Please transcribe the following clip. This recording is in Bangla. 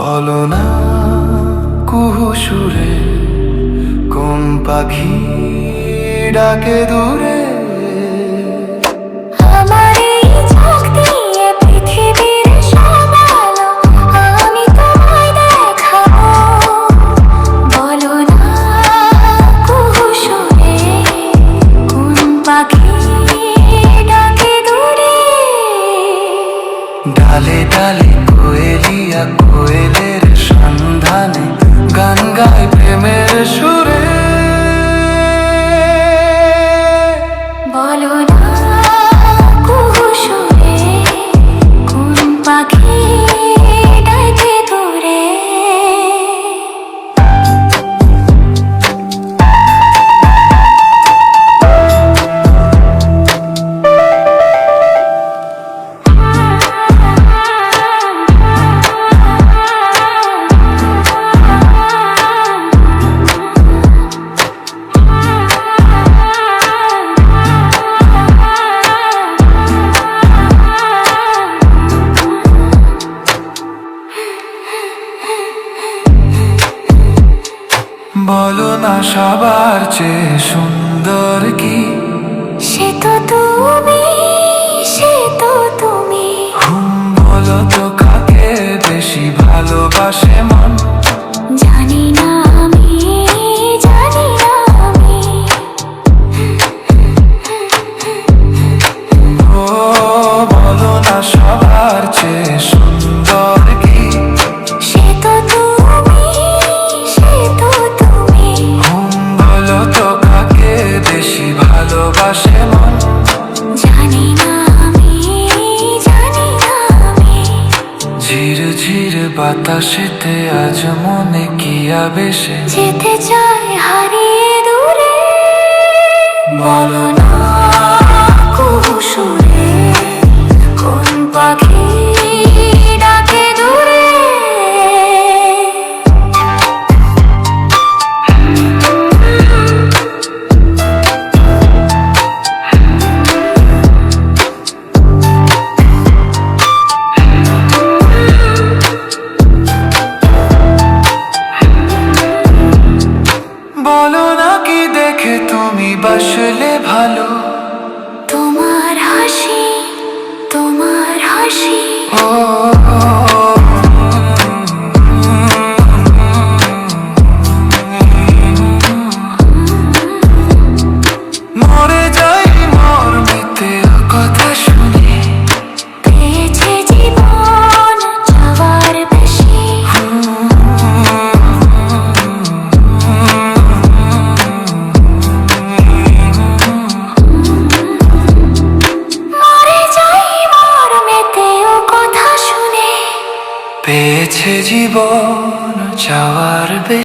বলো না কুহু সুরে কোন পাখি ডাকে দূরে। আমার এই চোখ দিয়ে পৃথিবীর সব আলো আমি তোমায় দেখাবো। বলো না কুহু সুরে কোন পাখি ডাকে দূরে। ডালে ডালে কোয়েলিয়া কোয়েলের সন্ধানে গান গায় প্রেমের সুরে। বলো না কুহু সুরে কোন পাখি ডাকে দূরে। বলো না সবার চেয়ে সুন্দর কি? সে তো তুমি, সে তো তুমি। বলো তো কাকে বেশি ভালোবাসে মন? জানি না আমি, জানি না আমি। ও বলো না সবার চেয়ে সুন্দর কি? সে তো তুমি, সে তো তুমি। বলো তো কাকে বেশি ভালোবাসে মন? জানি না আমি, জানি না আমি। ঝির ঝির বাতাসেতে আজ মনে কি আবেশে যেতে চাই হারিয়ে দূরে। বলো না কুহু সুরে কোন পাখি ডাকে দূরে। বলো না কি দেখে তুমি বাসলে ভালো? তোমার হাসি, তোমার হাসি। ও মরে যাই মর্মেতে কথা শুনে। পেয়েছে জীবন চাওয়ার বেশি। মরে যাই মর্মেতেও কথা শুনে। পেয়েছে জীবন চাওয়ার